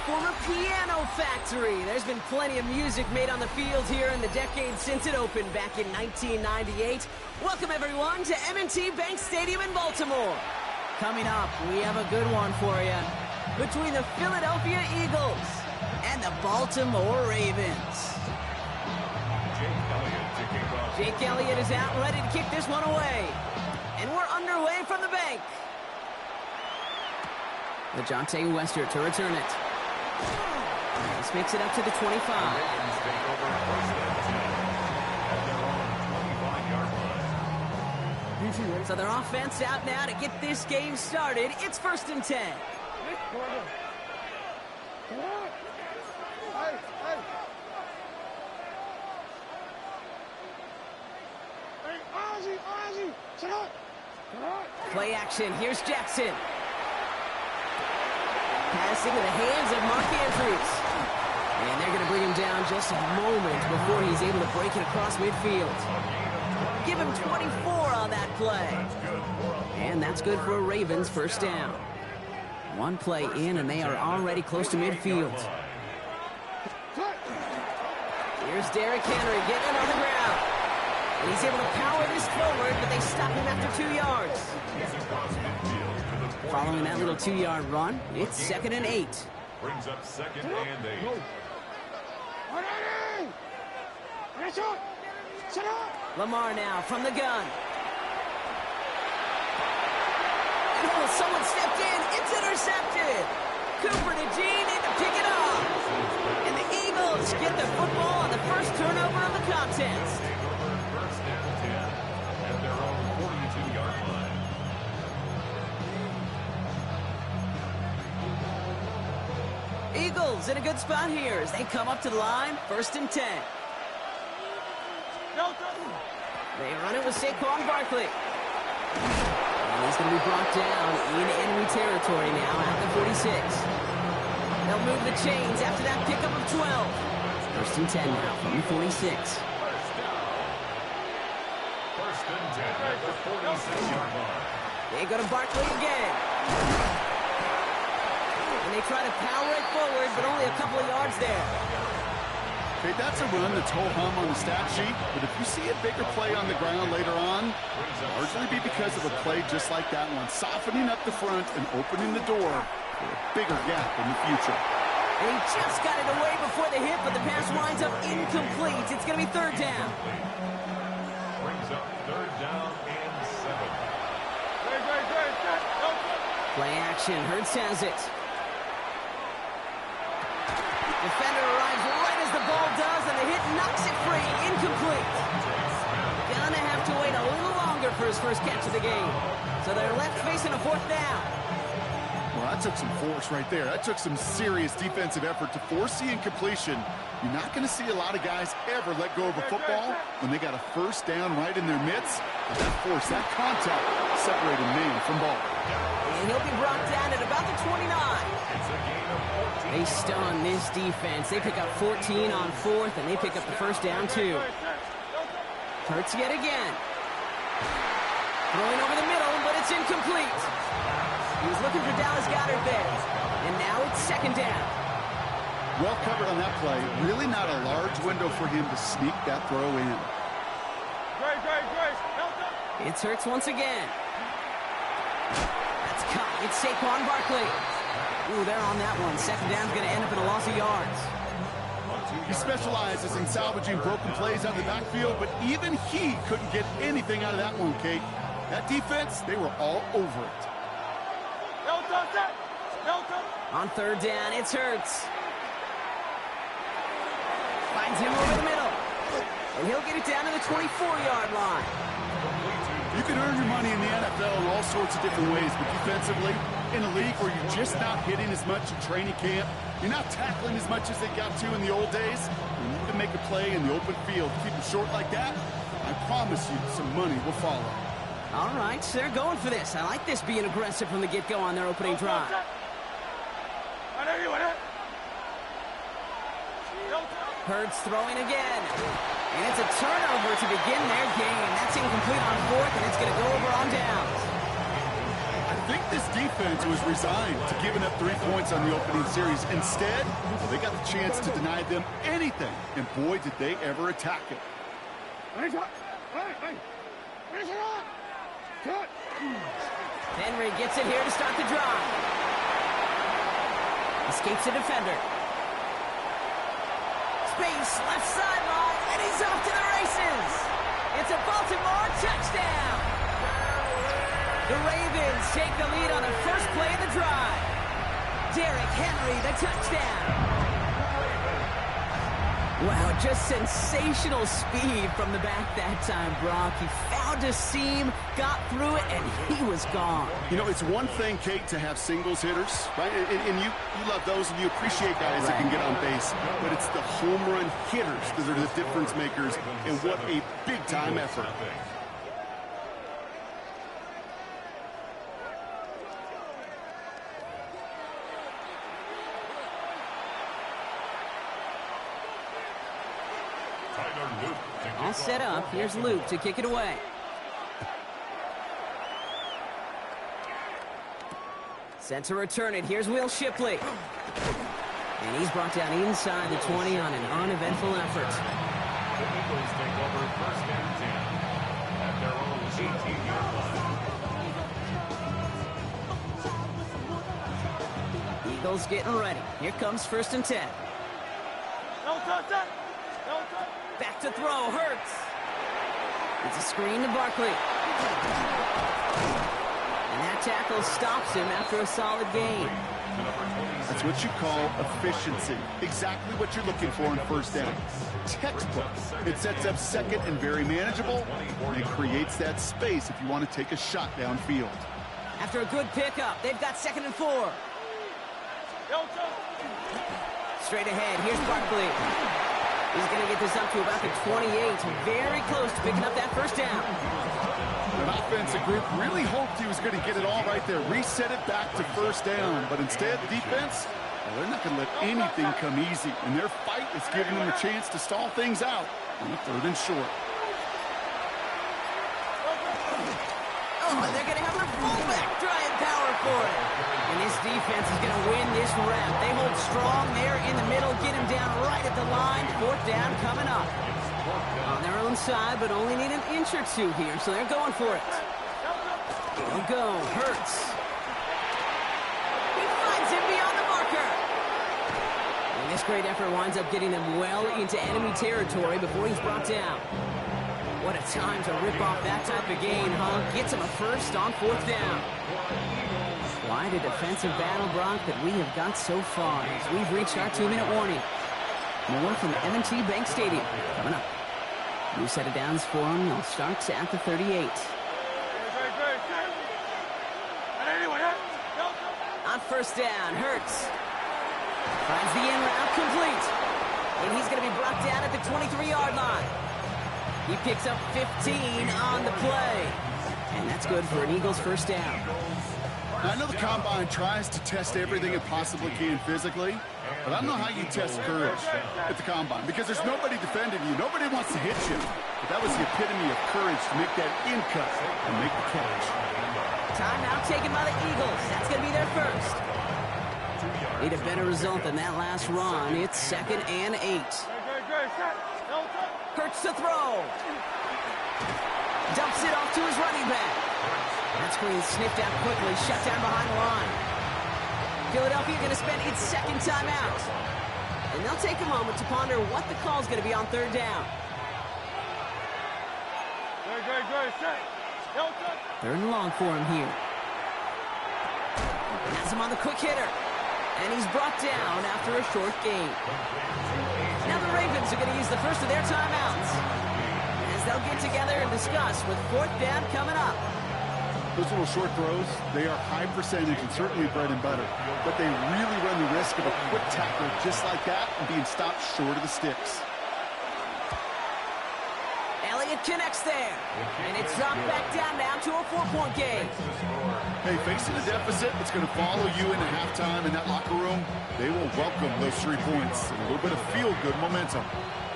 former piano factory. There's been plenty of music made on the field here in the decade since it opened back in 1998. Welcome, everyone, to M&T Bank Stadium in Baltimore. Coming up, we have a good one for you. Between the Philadelphia Eagles and the Baltimore Ravens. Jake Elliott is out, ready to kick this one away. And we're underway from the bank. LeJohntay Wester to return it. This makes it up to the 25. So their offense out now to get this game started. It's 1st and 10. Play action. Here's Jackson. Passing to the hands of Mark Andrews. And they're going to bring him down just a moment before he's able to break it across midfield. Give him 24 on that play. And that's good for a Ravens first down. One play in, and they are already close to midfield. Here's Derrick Henry getting it on the ground. And he's able to power this forward, but they stop him after 2 yards. Following that little 2-yard run, it's 2nd and 8. Brings up 2nd and 8. Lamar now from the gun. Oh, someone stepped in. It's intercepted. Cooper to Gene in to pick it up. And the Eagles get the football on the first turnover of the contest. First and 10 at their own 42-yard line. Eagles in a good spot here as they come up to the line. 1st and 10. They run it with Saquon Barkley. And he's going to be brought down in enemy territory now at the 46. They'll move the chains after that pickup of 12. 1st and 10 now from the 46. First and 10 at the 46-yard line. They go to Barkley again. And they try to power it forward, but only a couple of yards there. Okay, that's a run that's ho-hum on the stat sheet, but if you see a bigger play on the ground later on, largely be because of a play just like that one, softening up the front and opening the door for a bigger gap in the future. And he just got it away before the hit, but the pass winds up incomplete. It's going to be 3rd down. Brings up 3rd down and 7. Play action. Hurts has it. Defender arrives right as the ball does, and the hit knocks it free. Incomplete. Gonna have to wait a little longer for his first catch of the game. So they're left facing a 4th down. Well, that took some force right there. That took some serious defensive effort to force the incompletion. You're not going to see a lot of guys ever let go of a football when they got a 1st down right in their midst. But that force, that contact, separated man from ball. And he'll be brought down at about the 29. It's a gain of 14. They stun this defense. They pick up 14 on 4th, and they pick up the 1st down, too. Hurts yet again. Throwing over the middle, but it's incomplete. He was looking for Dallas Goedert there. And now it's 2nd down. Well covered on that play. Really not a large window for him to sneak that throw in. It's Hurts once again. That's caught. It's Saquon Barkley. Ooh, they're on that one. 2nd down's going to end up in a loss of yards. He specializes in salvaging broken plays out of the backfield, but even he couldn't get anything out of that one, Kate. That defense, they were all over it. On 3rd down, it's Hurts. Finds him over the middle. And he'll get it down to the 24-yard line. You can earn your money in the NFL in all sorts of different ways, but defensively, in a league where you're just not hitting as much in training camp, you're not tackling as much as they got to in the old days, you need to make a play in the open field. Keep it short like that, I promise you some money will follow. All right, so they're going for this. I like this being aggressive from the get-go on their opening drive. Hurts throwing again. And it's a turnover to begin their game. That's incomplete on 4th, and it's going to go over on downs. think this defense was resigned to giving up 3 points on the opening series. Instead, well, they got the chance to deny them anything, and boy, did they ever attack it. Henry gets it here to start the drive. Escapes the defender. Space, left sideline, and he's off to the races. It's a Baltimore touchdown. The Ravens take the lead on the first play of the drive. Derrick Henry, the touchdown. Wow, just sensational speed from the back that time, Brock. He found a seam, got through it, and he was gone. You know, it's one thing, Kate, to have singles hitters, right? And you love those, and you appreciate guys that can get on base. But it's the home run hitters that are the difference makers, and what a big-time effort. All set up. Here's Luke to kick it away. Set to return it. Here's Will Shipley. And he's brought down inside the 20 on an uneventful effort. The Eagles take over first and 10 at their own 18-yard line. Eagles getting ready. Here comes first and 10. Back to throw, Hurts. It's a screen to Barkley. And that tackle stops him after a solid gain. That's what you call efficiency. Exactly what you're looking for in first down. Textbook. It sets up second and very manageable, and it creates that space if you want to take a shot downfield. After a good pickup, they've got 2nd and 4. Straight ahead, here's Barkley. He's going to get this up to about the 28. Very close to picking up that first down. The offensive group really hoped he was going to get it all right there. Reset it back to first down. But instead, the defense, well, they're not going to let anything come easy. And their fight is giving them a chance to stall things out on the 3rd and short. Oh, they're going to have their fullback trying power for it. And this defense is going to win this rep. They hold strong there in the middle, get him down right at the line. 4th down coming up. On their own side, but only need an inch or two here, so they're going for it. He'll go. Hurts. He finds him beyond the marker. And this great effort winds up getting them well into enemy territory before he's brought down. What a time to rip off that type of gain, huh? Gets him a first on 4th down. Quite a defensive battle, Brock, that we have got so far as we've reached our 2-minute warning. More from M&T Bank Stadium coming up. New set of downs for them. They'll start at the 38. On first down, Hurts finds the in route complete. And he's going to be brought down at the 23-yard line. He picks up 15 on the play. And that's good for an Eagles first down. I know the Combine tries to test everything it possibly can physically, but I don't know how you test courage at the Combine because there's nobody defending you. Nobody wants to hit you. But that was the epitome of courage to make that in cut and make the catch. Timeout taken by the Eagles. That's going to be their first. Need a better result than that last run. It's 2nd and 8. Hurts to throw. Dumps it off to his running back. That screen sniffed out quickly, shut down behind the line. Philadelphia going to spend its 2nd timeout. And they'll take a moment to ponder what the call is going to be on 3rd down. 3rd and long for him here. Has him on the quick hitter. And he's brought down after a short gain. Now the Ravens are going to use the first of their timeouts as they'll get together and discuss with 4th down coming up. Those little short throws, they are high percentage and certainly bread and butter. But they really run the risk of a quick tackle just like that and being stopped short of the sticks. Elliott connects there. And it's dropped back down now to a 4-point game. Hey, facing a deficit that's going to follow you into halftime in that locker room, they will welcome those 3 points and a little bit of feel-good momentum.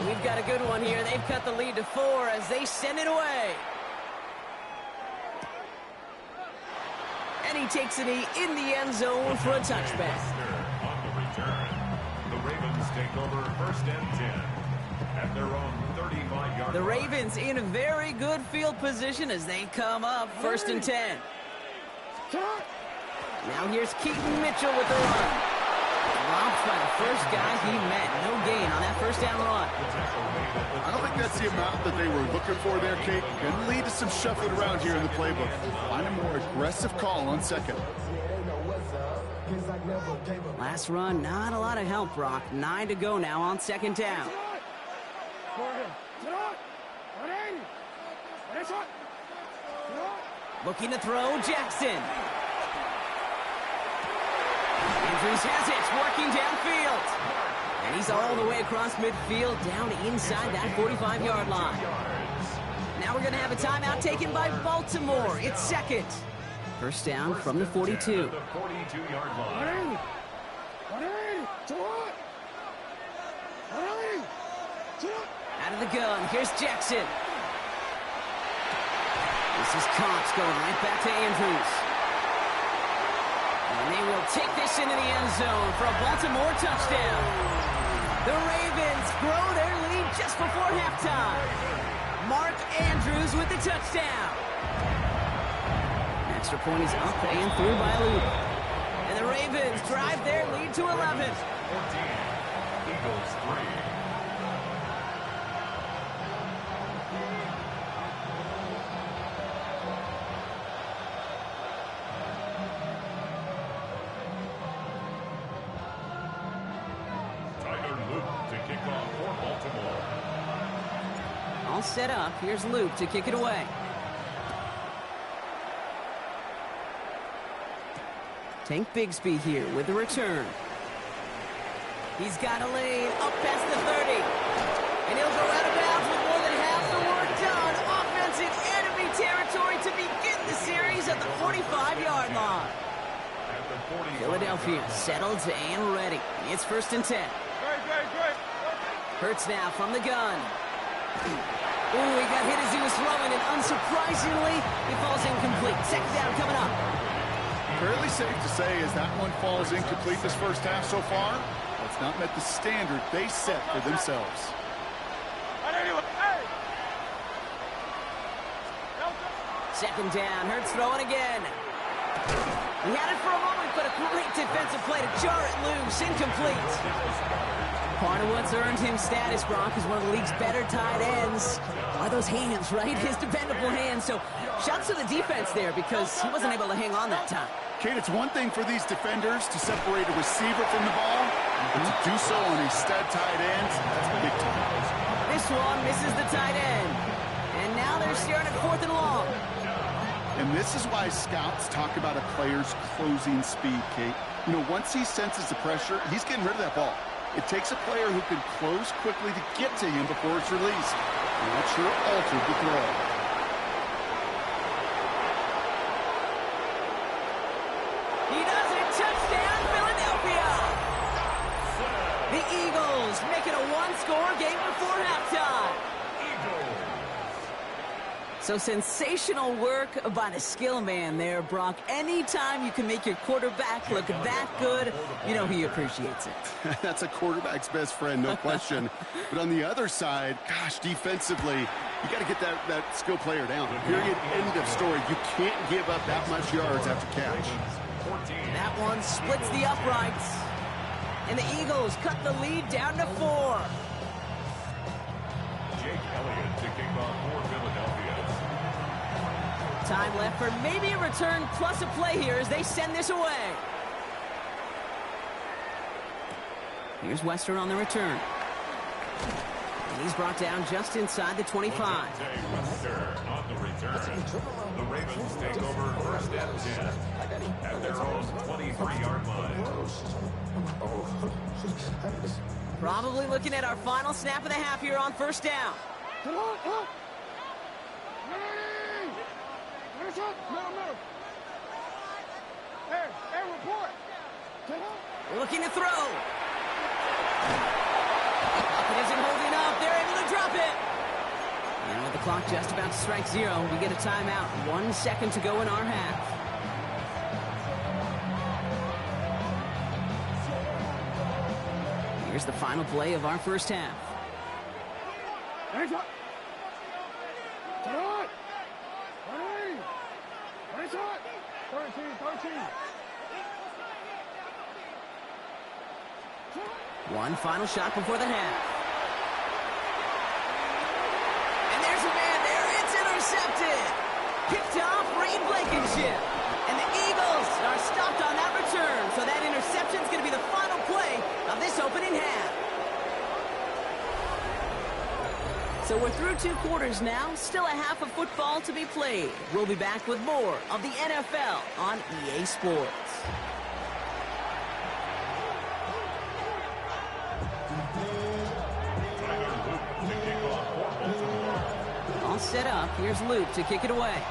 We've got a good one here. They've cut the lead to 4 as they send it away. And he takes a knee in the end zone for a touchback. On the return, the Ravens take over 1st and 10 at their own 35-yard line. The Ravens in a very good field position as they come up 1st and 10. Now here's Keaton Mitchell with the run. Dropped by the first guy he met. No gain on that first down run. I don't think that's the amount that they were looking for there, Kate. Going to lead to some shuffling around here in the playbook. Find a more aggressive call on 2nd. Last run, not a lot of help, Brock. 9 to go now on 2nd down. Looking to throw, Jackson. Andrews has it, working downfield. And he's all the way across midfield, down inside that 45-yard line. Now we're going to have a timeout taken by Baltimore. It's 2nd. First down from the 42. The 42-yard line. Out of the gun, here's Jackson. This is Cox going right back to Andrews. And they will take this into the end zone for a Baltimore touchdown. The Ravens grow their lead just before halftime. Mark Andrews with the touchdown. Extra point is up and through by Luke. And the Ravens drive their lead to 11. 14. Eagles 3. All set up. Here's Luke to kick it away. Tank Bigsby here with the return. He's got a lane up past the 30. And he'll go out of bounds with more than half the work done. Offensive enemy territory to begin the series at the 45-yard line. Philadelphia settled and ready. It's 1st and 10. Hurts now from the gun. Ooh, he got hit as he was throwing, and unsurprisingly, he falls incomplete. 2nd down coming up. Fairly safe to say as that one falls incomplete this first half so far, it's not met the standard they set for themselves. 2nd down, Hurts throwing again. He had it for a moment, but a great defensive play to jar it loose. Incomplete. Part of what's earned him status, Brock, is one of the league's better tight ends. Why those hands, right? His dependable hands. So shouts to the defense there because he wasn't able to hang on that time. Kate, it's one thing for these defenders to separate a receiver from the ball, but to do so on a stud tight end, that's big time. This one misses the tight end. And now they're staring at 4th and long. And this is why scouts talk about a player's closing speed, Kate. You know, once he senses the pressure, he's getting rid of that ball. It takes a player who can close quickly to get to him before it's released. And that sure altered the throw. He does it. Touchdown, Philadelphia. The Eagles make it a one-score game before halftime. So sensational work by the skill man there, Brock. Anytime you can make your quarterback look that good, you know he appreciates it. That's a quarterback's best friend, no question. But on the other side, gosh, defensively, you got to get that skill player down. Period, end of story. You can't give up that much yards after catch. That one splits the uprights. And the Eagles cut the lead down to 4. Jake Elliott to kick off for Philadelphia. Time left for maybe a return plus a play here as they send this away. Here's Wester on the return. And he's brought down just inside the 25. Wester on the return. The Ravens take over 1st and 10 at their own 23-yard line. Probably looking at our final snap of the half here on 1st down. Looking to throw. It isn't holding up. They're able to drop it. And with the clock just about to strike 0, we get a timeout. 1 second to go in our half. Here's the final play of our first half. One final shot before the half. And there's a man there. It's intercepted. Picked off Reed Blankenship. And the Eagles are stopped on that return. So that interception is going to be the final play of this opening half. So we're through 2 quarters now. Still a half of football to be played. We'll be back with more of the NFL on EA Sports. All set up. Here's Luke to kick it away.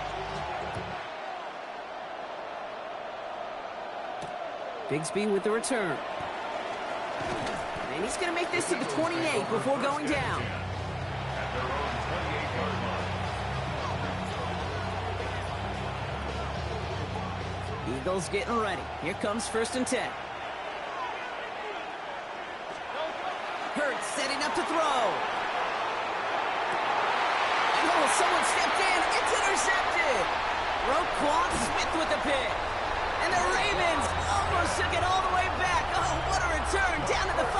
Bigsby with the return. And he's going to make this to the 28 before going down. Eagles getting ready. Here comes 1st and 10. Hurts setting up to throw. Oh, someone stepped in. It's intercepted. Roquan Smith with the pick. And the Ravens almost took it all the way back. Oh, what a return down to the 5.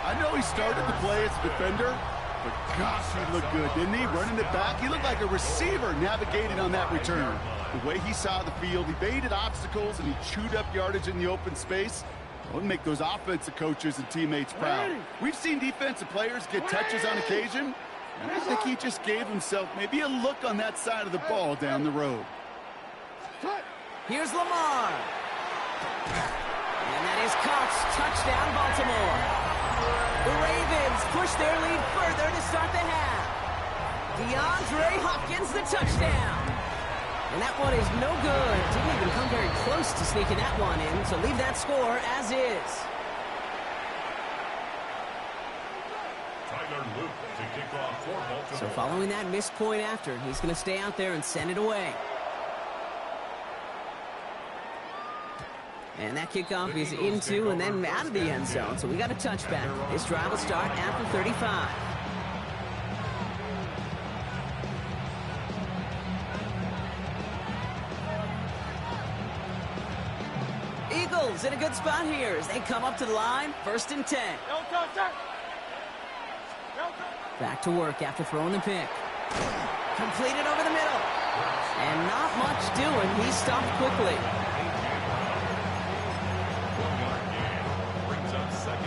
I know he started the play as a defender, but gosh, he looked good, didn't he? Running it back, he looked like a receiver navigating on that return. The way he saw the field, he baited obstacles and he chewed up yardage in the open space. It would make those offensive coaches and teammates proud. We've seen defensive players get touches on occasion, and I think he just gave himself maybe a look on that side of the ball down the road. Here's Lamar. And that is Cox. Touchdown, Baltimore. The Ravens push their lead further to start the half. DeAndre Hopkins, the touchdown. And that one is no good. Didn't even come very close to sneaking that one in, so leave that score as is. So following that missed point after, he's going to stay out there and send it away. And that kickoff is into and then out of the end zone. So we got a touchback. This drive will start after 35. Eagles in a good spot here as they come up to the line. 1st and 10. Back to work after throwing the pick. Completed over the middle. And not much doing. He stopped quickly.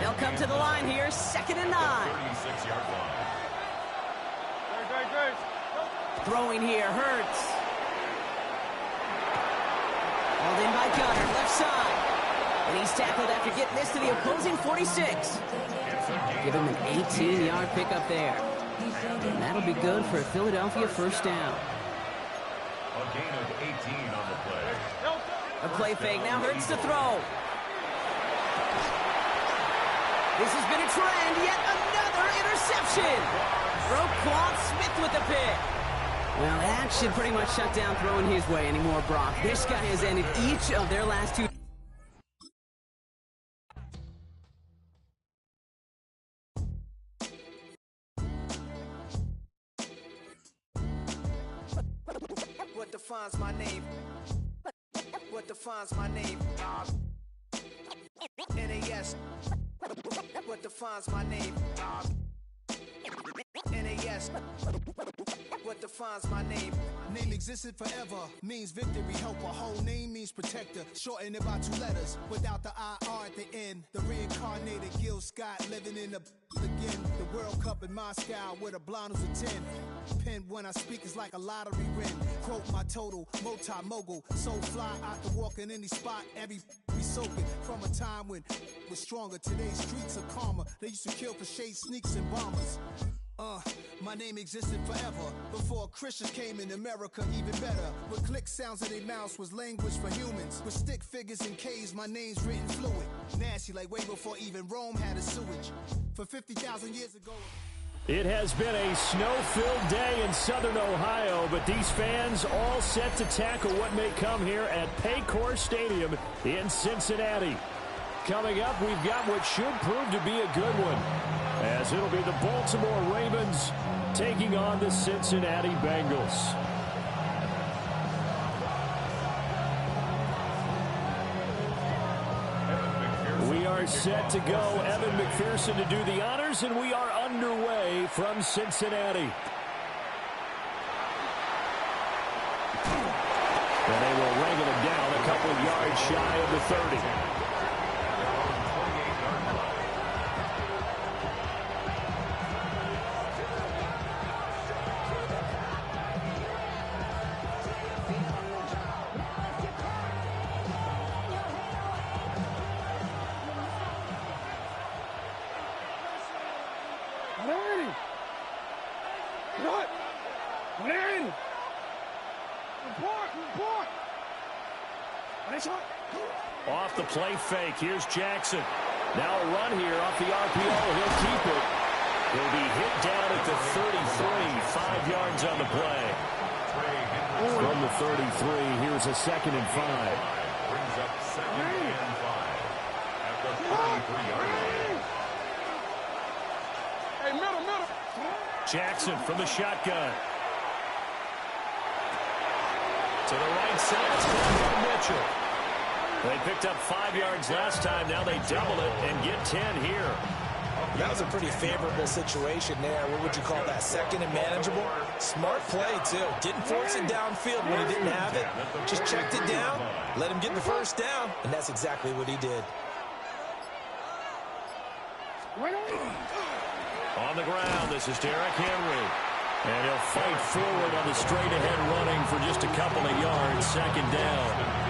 They'll come to the line here, 2nd and 9. 36-yard line. Throwing here, Hurts. Hauled in by Gunner, left side. And he's tackled after getting this to the opposing 46. Give him an 18-yard pickup there. And that'll be good for a Philadelphia 1st down. A gain of 18 on the play. A play fake, now Hurts to throw. This has been a trend, yet another interception. Roquan Smith with the pick. Well, that should pretty much shut down throwing his way anymore, Brock. This guy has ended each of their last 2. What defines my name? What defines my name? NAS. What defines my name? NAS. What defines my name? Name existed forever, means victory, helper. Whole name means protector, shorten it by 2 letters, without the IR at the end. The reincarnated Gil Scott, living in the again. The World Cup in Moscow, where the blind was a 10. Pen when I speak is like a lottery win. Quote my total, multi-mogul, so fly I can walk in any spot, every be soaking. From a time when was stronger, today's streets are calmer. They used to kill for shade sneaks and bombers. My name existed forever. Before Christians came in America, even better. With click sounds in their mouths was language for humans. With stick figures and K's, my name's written fluid. Nasty like way before even Rome had a sewage. For 50,000 years ago. It has been a snow-filled day in southern Ohio, but these fans all set to tackle what may come here at Paycor Stadium in Cincinnati. coming up, we've got what should prove to be a good one, as it'll be the Baltimore Ravens taking on the Cincinnati Bengals. We are set to go. Evan McPherson to do the honors, and we are underway from Cincinnati. And they will wrangle him down a couple of yards shy of the 30. Off the play fake. Here's Jackson. Now a run here off the RPO. He'll keep it. He'll be hit down at the 33. 5 yards on the play. From the 33, here's a 2nd and 5. Brings up 2nd and 5 at the 33-yard line. Hey, middle. Jackson from the shotgun. To the right side. It's caught by Mitchell. They picked up 5 yards last time. Now they double it and get 10 here. That was a pretty favorable situation there. What would you call that? 2nd and manageable? Smart play, too. Didn't force it downfield when he didn't have it. Just checked it down, let him get the first down, and that's exactly what he did. On the ground, this is Derrick Henry. And he'll fight forward on the straight-ahead running for just a couple of yards. 2nd down.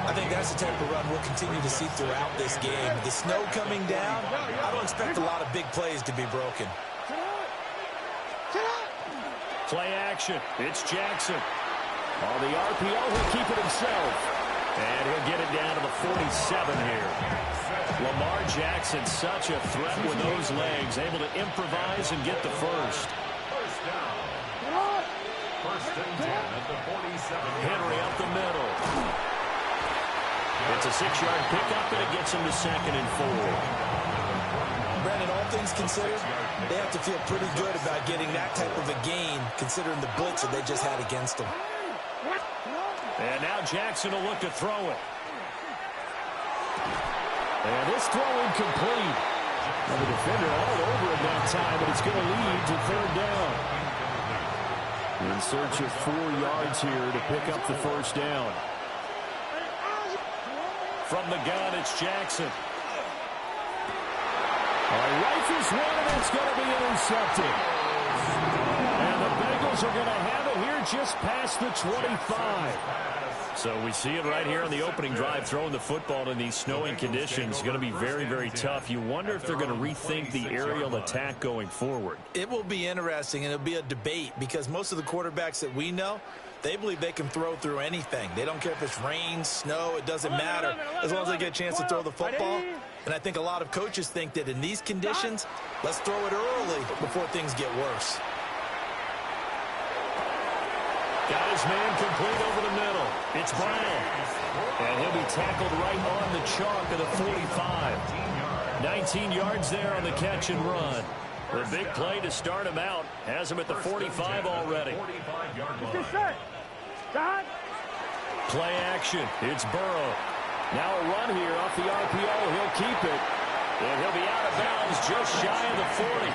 I think that's the type of run we'll continue to see throughout this game. The snow coming down, I don't expect a lot of big plays to be broken. Play action. It's Jackson. On the RPO, he'll keep it himself. And he'll get it down to the 47 here. Lamar Jackson, such a threat with those legs, able to improvise and get the first. First down. 1st and 10 at the 47. Henry up the middle. It's a 6-yard pickup, and it gets him to 2nd and 4. Brandon, all things considered, they have to feel pretty good about getting that type of a gain, considering the blitz that they just had against them. And now Jackson will look to throw it. And this throw incomplete. And the defender all over it that time, but it's going to lead to 3rd down. In search of 4 yards here to pick up the first down. From the gun, it's Jackson. Rifles one, and it's going to be intercepted. And the Bengals are going to have it here just past the 25. So we see it right here on the opening drive, throwing the football in these snowing conditions. Going to be very, very tough. You wonder if they're going to rethink the aerial attack going forward. It will be interesting, and it'll be a debate, because most of the quarterbacks that we know, they believe they can throw through anything. They don't care if it's rain, snow, it doesn't matter, as long as they get a chance to throw the football. And I think a lot of coaches think that in these conditions, let's throw it early before things get worse. Got his man complete over the middle. It's Brown. And he'll be tackled right on the chalk of the 45. 19 yards there on the catch and run. A big play to start him out. Has him at the 45 already. Play action. It's Burrow. Now a run here off the RPO. He'll keep it. And he'll be out of bounds just shy of the 40.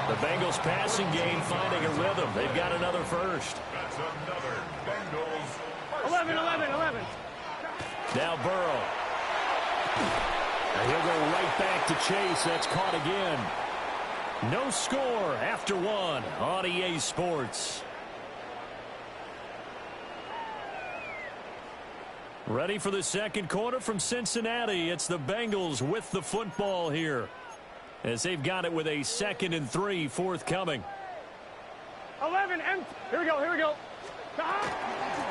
The Bengals passing game finding a rhythm. They've got another first. That's another Bengals first 11. Now Burrow. And he'll go right back to Chase. That's caught again. No score after 1 on EA Sports. Ready for the second quarter from Cincinnati. It's the Bengals with the football here, as they've got it with a 2nd and 3 forthcoming. 11, and here we go.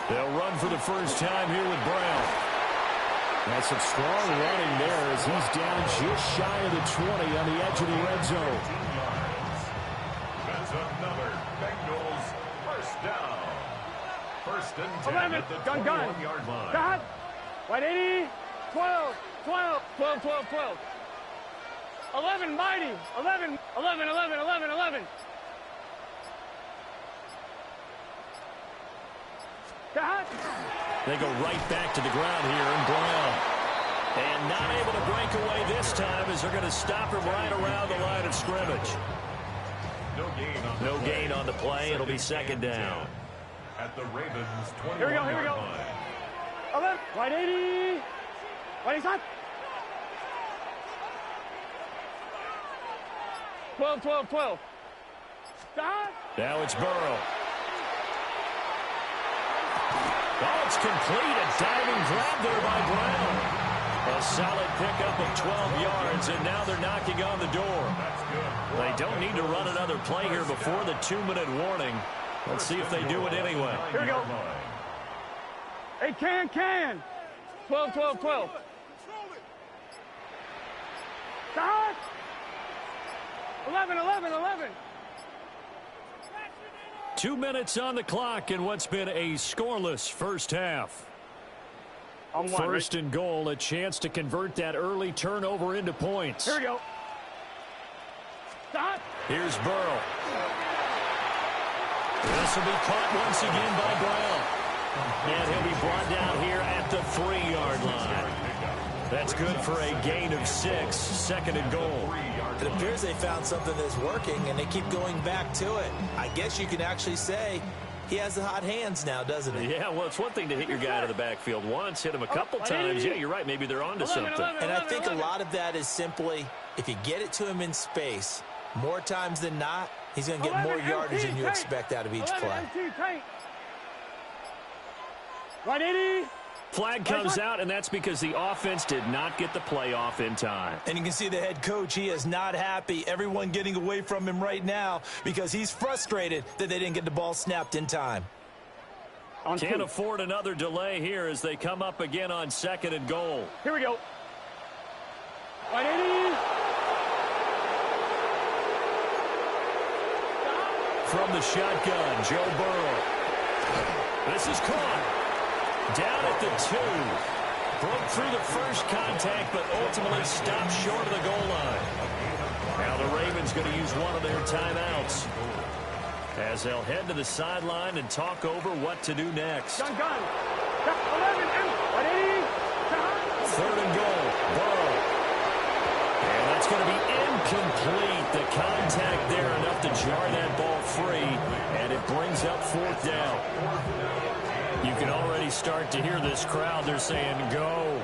They'll run for the first time here with Brown. That's some strong running there as he's down just shy of the 20 on the edge of the red zone. That's another Bengals first down. 1st and 10 11, at the gun. 21-yard line. Got. White 80. 12, 12, 12, 12, 12. 11, mighty. 11, 11, 11, 11, 11. Got. They go right back to the ground here in Brown. And not able to break away this time as they're going to stop him right around the line of scrimmage. No gain on the play. It'll be second down. At the Ravens 21 Here we go, here we go. 11, right 80. Right side. 12, 12, 12. Stop. Now it's Burrow. Oh, it's complete. A diving grab there by Brown. A solid pickup of 12 yards, and now they're knocking on the door. They don't need to run another play here before the 2-minute warning. Let's see if they do it anyway. Here we go. Hey, can. 12, 12, 12. Stop. 11, 11, 11. 2 minutes on the clock in what's been a scoreless first half. First and goal, a chance to convert that early turnover into points. Here we go. Stop. Here's Burrow. This will be caught once again by Brown. And he'll be brought down here at the 3-yard line. That's good for a gain of 6, second and goal. It appears they found something that's working, and they keep going back to it. I guess you can actually say he has the hot hands now, doesn't he? Yeah, well, it's one thing to hit your guy out of the backfield once, hit him a couple times. Yeah, you're right. Maybe they're onto something. And I think a lot of that is simply, if you get it to him in space, more times than not, he's going to get more yardage than you expect out of each play. Right 80. Flag comes out, and that's because the offense did not get the play off in time. And you can see the head coach, he is not happy. Everyone getting away from him right now because he's frustrated that they didn't get the ball snapped in time. Can't afford another delay here as they come up again on second and goal. Here we go. Right 80. From the shotgun, Joe Burrow. This is caught. Down at the 2. Broke through the first contact, but ultimately stopped short of the goal line. Now the Ravens going to use one of their timeouts as they'll head to the sideline and talk over what to do next. Gun. 11, 180. Third and goal. Burrow. And that's going to be incomplete. The contact there enough to jar that ball free, and it brings up fourth down. You can already start to hear this crowd. They're saying, go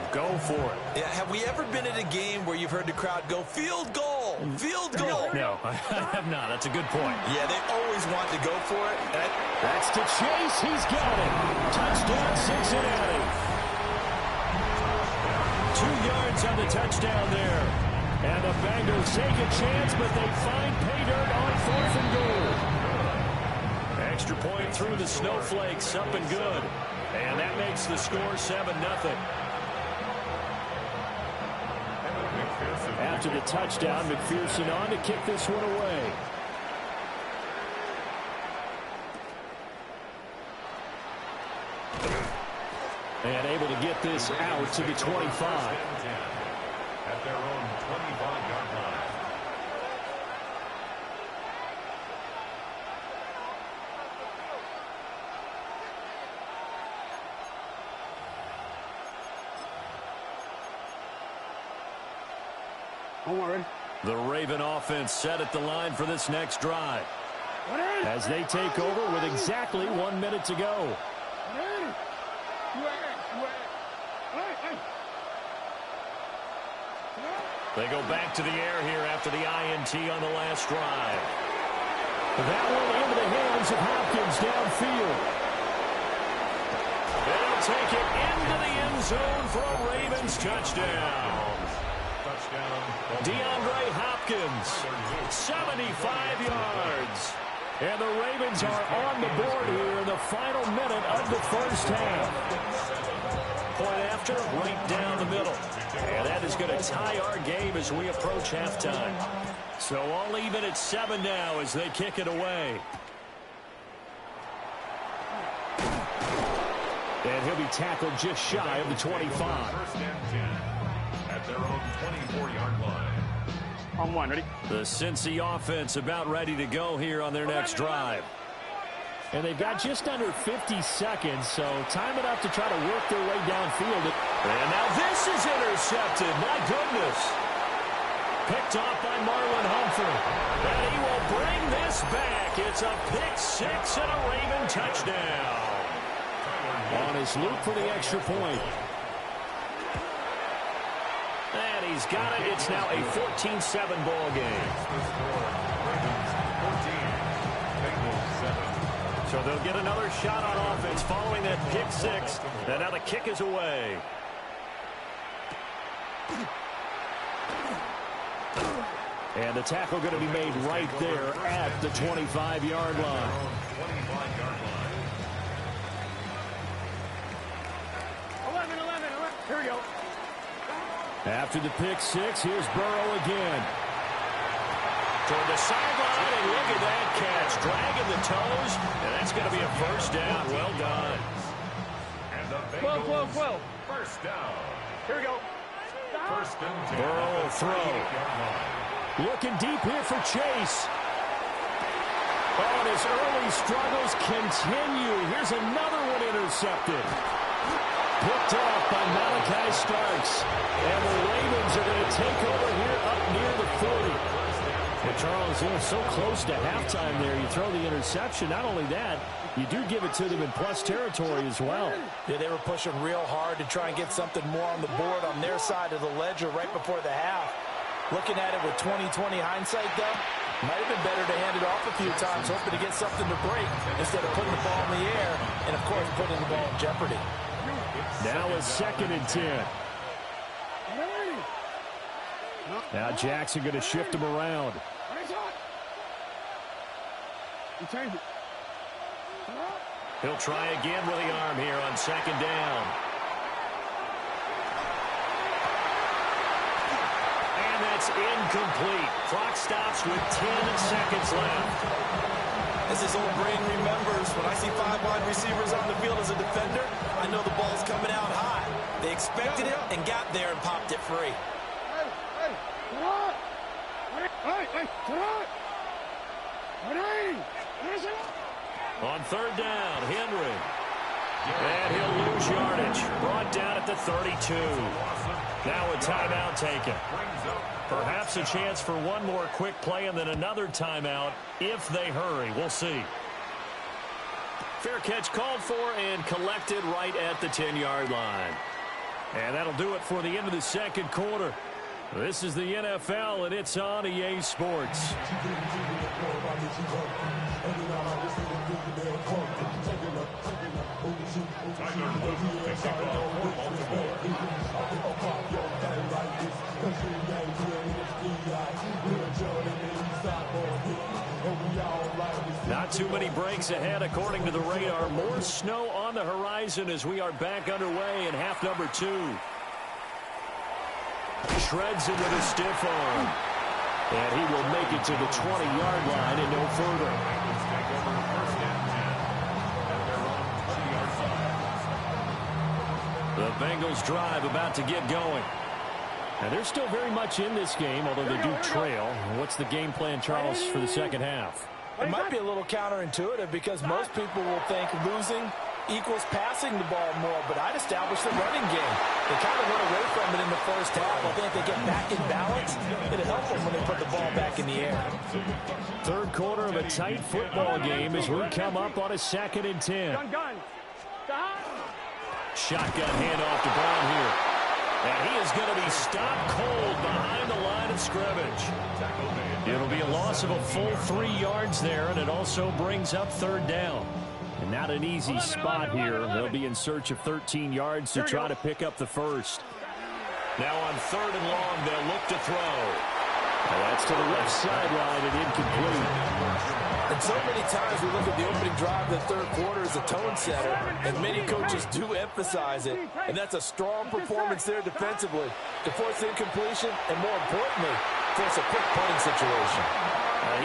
for it. Yeah, have we ever been at a game where you've heard the crowd go, field goal, field goal? No, I have not. That's a good point. Yeah, they always want to go for it. That's to Chase. He's got it. Touchdown, Cincinnati. 2 yards on the touchdown there. And the Bengals take a chance, but they find pay dirt on fourth and goal. Extra point through the snowflakes, up and good. And that makes the score 7-0. After the touchdown, McPherson on to kick this one away. And able to get this out to the 25. At their own 25-yard line. The Raven offense set at the line for this next drive as they take over with exactly 1 minute to go. They go back to the air here after the INT on the last drive. That one into the hands of Hopkins downfield. They'll take it into the end zone for a Ravens touchdown. DeAndre Hopkins, 75 yards. And the Ravens are on the board here in the final minute of the first half. Point after, right down the middle. And that is going to tie our game as we approach halftime. So all even at 7 now as they kick it away. And he'll be tackled just shy of the 25. First and 10 at their own 24-yard line. On one, ready? The Cincy offense about ready to go here on their next drive. And they've got just under 50 seconds, so time enough to try to work their way downfield. And now this is intercepted. My goodness. Picked off by Marlon Humphrey. And he will bring this back. It's a pick six and a Raven touchdown. On his loop for the extra point. And he's got it. It's now a 14-7 ball game. So they'll get another shot on offense following that pick six. And now the kick is away. And the tackle going to be made right there at the 25-yard line. 25-yard line. 11. Here we go. After the pick six, here's Burrow again. Toward the sideline, and look at that catch. Dragging the toes, and that's going to be a first down. Well done. And the Bengals 12. first down. Here we go. First and 10. Burrow will throw. Looking deep here for Chase. Oh, and his early struggles continue. Here's another one intercepted. Picked off by Malachi Starks. And the Ravens are going to take over here up near the 40. Well, Charles, they're so close to halftime there. You throw the interception. Not only that, you do give it to them in plus territory as well. Yeah, they were pushing real hard to try and get something more on the board on their side of the ledger right before the half. Looking at it with 20/20 hindsight, though, might have been better to hand it off a few times, hoping to get something to break instead of putting the ball in the air and, of course, putting the ball in jeopardy. Now a 2nd and 10. Now Jackson going to shift him around. He'll try again with the arm here on 2nd down. And that's incomplete. Clock stops with 10 seconds left. As his old brain remembers, when I see 5 wide receivers on the field as a defender, I know the ball's coming out high. They expected it and got there and popped it free. On 3rd down, Henry. And he'll lose yardage. Brought down at the 32. Now a timeout taken. Perhaps a chance for one more quick play and then another timeout if they hurry. We'll see. Fair catch called for and collected right at the 10-yard line. And that'll do it for the end of the 2nd quarter. This is the NFL, and it's on EA Sports. Not too many breaks ahead, according to the radar. More snow on the horizon as we are back underway in half number 2. Shreds it with a stiff arm. And he will make it to the 20-yard line and no further. The Bengals drive about to get going. And they're still very much in this game, although they do trail. What's the game plan, Charles, for the 2nd half? It might be a little counterintuitive because most people will think losing equals passing the ball more, but I'd establish the running game. They kind of went away from it in the first half. I think they get back in balance. It'll help them when they put the ball back in the air. 3rd quarter of a tight football game as we come up on a 2nd and 10. Shotgun handoff to Brown here. And he is going to be stopped cold behind the line of scrimmage. It'll be a loss of a full 3 yards there, and it also brings up 3rd down. And not an easy spot here. They'll be in search of 13 yards to try to pick up the first. Now on 3rd and long, they'll look to throw. And that's to the left sideline and incomplete. And so many times we look at the opening drive of the 3rd quarter as a tone setter, and many coaches do emphasize it. And that's a strong performance there defensively to force incompletion and, more importantly, force a quick punting situation.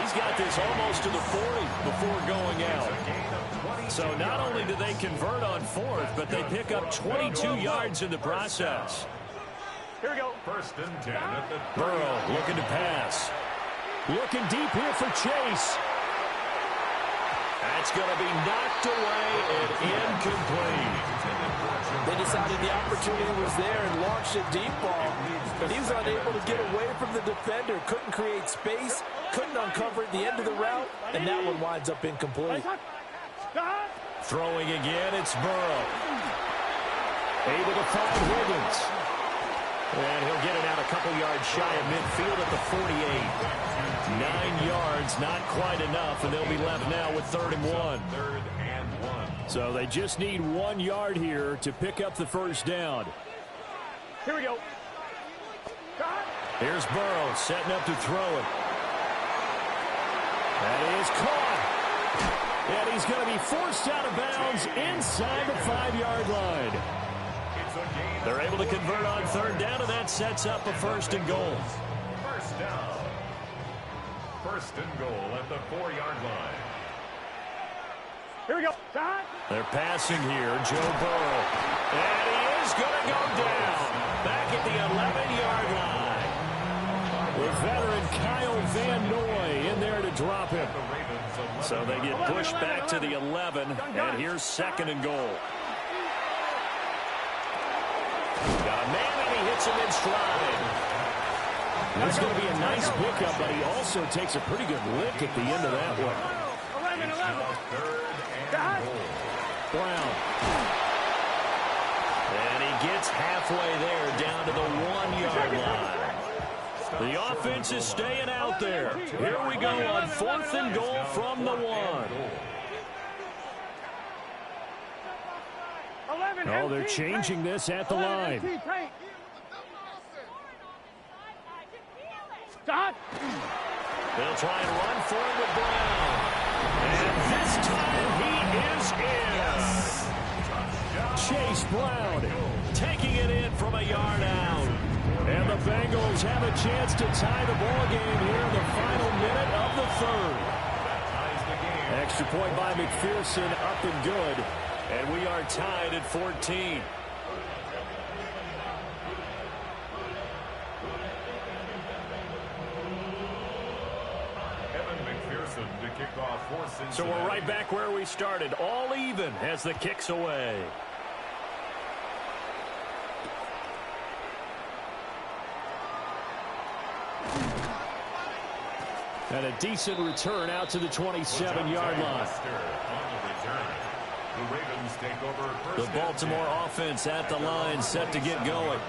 He's got this almost to the 40 before going out. So not only do they convert on fourth, but they pick up 22 yards in the process. Here we go. First and 10 at the Burrow looking to pass. Looking deep here for Chase. That's going to be knocked away and incomplete. They decided the opportunity was there and launched a deep ball, but he was unable to get away from the defender. Couldn't create space, couldn't uncover at the end of the route, and that one winds up incomplete. Throwing again, it's Burrow. Able to find Wiggins. And he'll get it out a couple yards shy of midfield at the 48. 9 yards, not quite enough, and they'll be left now with 3rd and 1. So they just need 1 yard here to pick up the first down. Here we go. Here's Burrow setting up to throw it. That is caught. And he's going to be forced out of bounds inside the 5-yard line. They're able to convert on 3rd down, and that sets up a 1st and goal. First down. 1st and goal at the 4-yard line. Here we go. They're passing here, Joe Burrow. And he is going to go down. Back at the 11-yard line. With veteran Kyle Van Noy in there to drop him. So they get pushed back to the 11, and here's 2nd and goal. Got a man, and he hits him in stride. That's going to be a nice pickup, but he also takes a pretty good lick at the end of that one. 11. Brown. And he gets halfway there, down to the 1-yard line. The offense is staying out there. Here we go on 4th and goal from the 1. Oh, they're changing this at the line. They'll try and run for it with Brown. And this time he is in. Chase Brown taking it in from a yard out. And the Bengals have a chance to tie the ball game here in the final minute of the 3rd. Extra point by McPherson, up and good. And we are tied at 14. To kick off for Cincinnati. So we're right back where we started, all even as the kick's away. And a decent return out to the 27-yard line. The Ravens take over The Baltimore offense at the line, set to get going.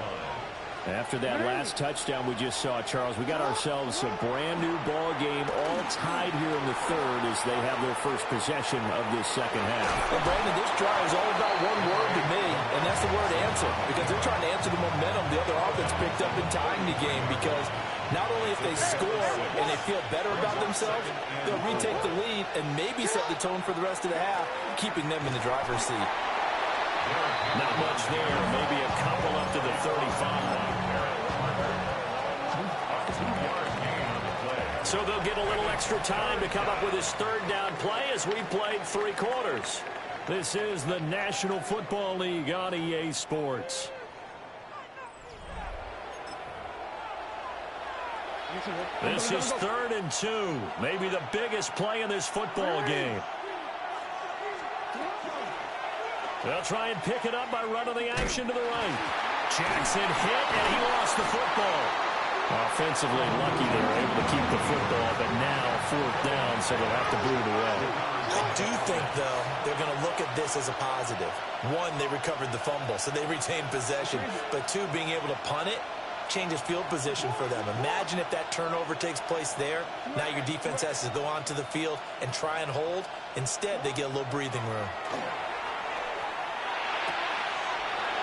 After that last touchdown we just saw, Charles, we got ourselves a brand new ball game, all tied here in the 3rd as they have their first possession of this 2nd half. Well, Brandon, this drive is all about one word to me, and that's the word answer, because they're trying to answer the momentum the other offense picked up in tying the game, because not only if they score and they feel better about themselves, they'll retake the lead and maybe set the tone for the rest of the half, keeping them in the driver's seat. Not much there, maybe a couple up to the 35. So they'll get a little extra time to come up with his 3rd down play as we played 3 quarters. This is the National Football League on EA Sports. This is 3rd and 2. Maybe the biggest play in this football game. They'll try and pick it up by running the action to the right. Jackson hit, and he lost the football. Offensively lucky they were able to keep the football, but now 4th down, so they'll have to boot it away. I do think, though, they're going to look at this as a positive. 1, they recovered the fumble, so they retained possession. But 2, being able to punt it changes field position for them. Imagine if that turnover takes place there. Now your defense has to go onto the field and try and hold. Instead, they get a little breathing room.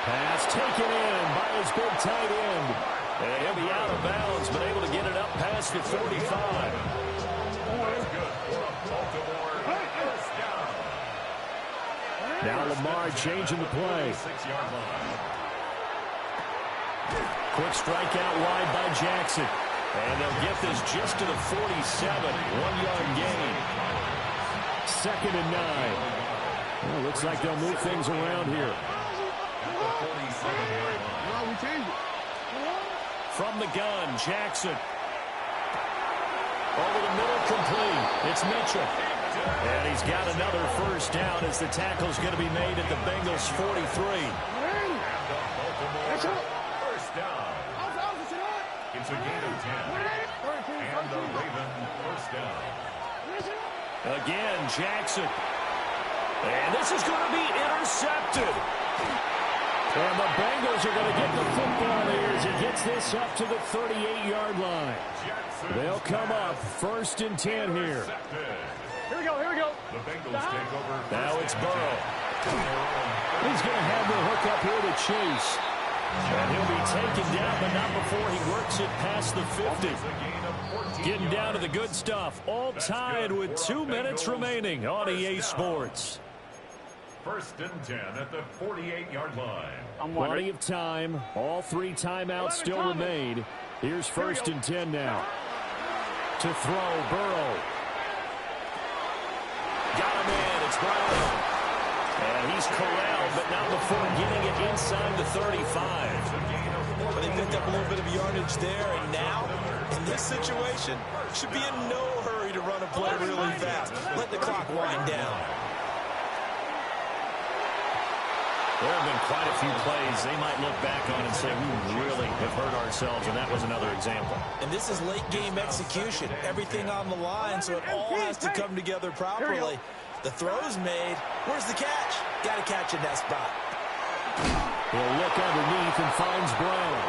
Pass taken in by his big tight end. And he'll be out of bounds, but able to get it up past the 45. Now Lamar changing the play. Quick strike out wide by Jackson. And they'll get this just to the 47. 1-yard gain. 2nd and 9. Well, looks like they'll move things around here. From the gun, Jackson. Over the middle, complete. It's Mitchell. And he's got another first down as the tackle's going to be made at the Bengals' 43. First down. It's a gain of 10. And the Ravens first down. Again, Jackson. And this is going to be intercepted. And the Bengals are going to get the football here as he gets this up to the 38-yard line. They'll come up first and 10 here. Here we go, here we go. The Bengals take over. Now it's Burrow. He's going to have the hook up here to Chase. And he'll be taken down, but not before he works it past the 50. Getting down to the good stuff. All tied with 2 minutes remaining on EA Sports. First and 10 at the 48-yard line. Plenty of time. All 3 timeouts still remain. Here's first and 10 now. To throw, Burrow. Got him in. It's Brown. And he's corralled, but not before getting it inside the 35. But they picked up a little bit of yardage there, and now, in this situation, should be in no hurry to run a play really fast. Let the clock wind down. There have been quite a few plays they might look back on and say, we really have hurt ourselves, and that was another example. And this is late-game execution. Everything on the line, so it all has to come together properly. The throw's made. Where's the catch? Got to catch in that spot. He'll look underneath and finds Brown.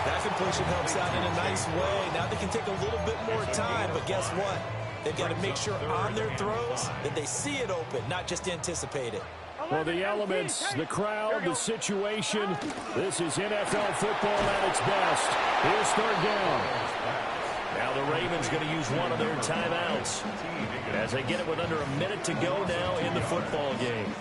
That completion helps out in a nice way. Now they can take a little bit more time, but guess what? They've got to make sure on their throws that they see it open, not just anticipate it. Well, the elements, the crowd, the situation, this is NFL football at its best. Here's third down. Now the Ravens going to use one of their timeouts as they get it with under a minute to go now in the football game.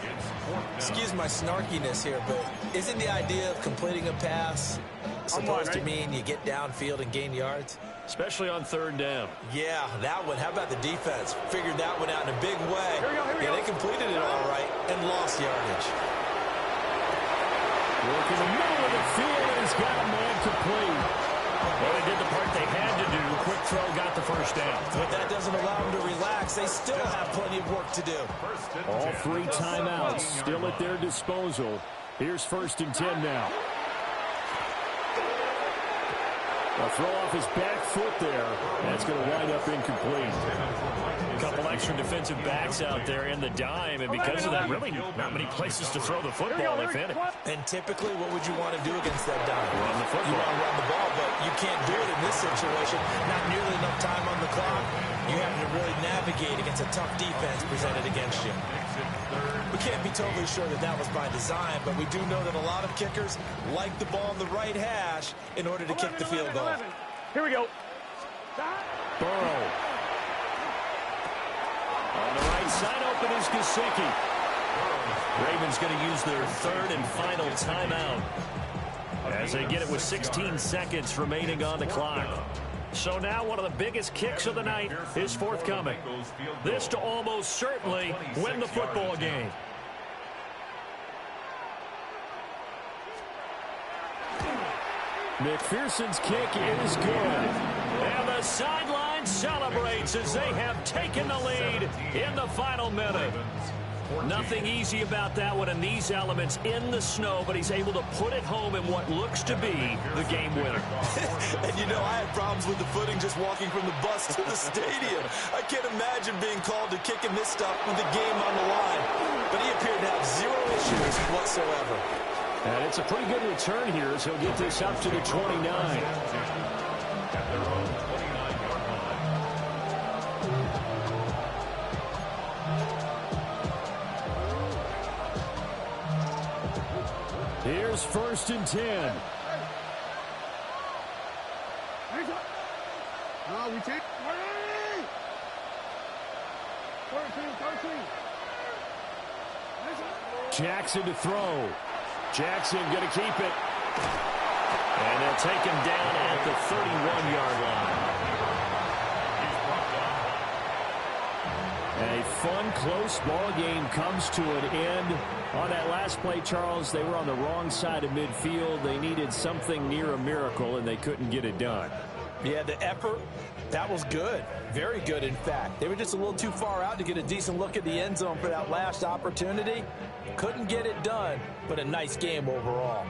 Excuse my snarkiness here, but isn't the idea of completing a pass supposed to mean you get downfield and gain yards? Especially on third down. Yeah, that one. How about the defense? Figured that one out in a big way. They completed it all right and lost yardage. Work in the middle of the field, and he's got a man complete. Well, they did the part they had to do. Quick throw got the first down. But that doesn't allow them to relax. They still have plenty of work to do. All 3 timeouts still at their disposal. Here's first and 10 now. A throw off his back foot there. That's going to wind up incomplete. A couple extra defensive backs out there in the dime, and because of that, really not many places to throw the football, if any. And typically, what would you want to do against that dime? Run the football. You want to run the ball, but you can't do it in this situation. Not nearly enough time on the clock. You have to really navigate against a tough defense presented against you. We can't be totally sure that that was by design, but we do know that a lot of kickers like the ball on the right hash in order to kick the field goal. Here we go. Burrow. On the right side, open is Gesicki. Ravens going to use their third and final timeout as they get it with 16 seconds remaining on the clock. So now one of the biggest kicks of the night is forthcoming. This to almost certainly win the football game. McPherson's kick is good. And the sideline celebrates as they have taken the lead in the final minute. Nothing easy about that one, and these elements in the snow, but he's able to put it home in what looks to be the game winner. And you know, I had problems with the footing just walking from the bus to the stadium. I can't imagine being called to kicking this stuff with the game on the line. But he appeared to have 0 issues whatsoever. And it's a pretty good return here as he'll get this up to the 29. Here's first and 10. We take 13. Jackson to throw. Jackson going to keep it. And they'll take him down at the 31-yard line. A fun, close ball game comes to an end. On that last play, Charles, they were on the wrong side of midfield. They needed something near a miracle, and they couldn't get it done. Yeah, the effort, that was good. Very good, in fact. They were just a little too far out to get a decent look at the end zone for that last opportunity. Couldn't get it done, but a nice game overall.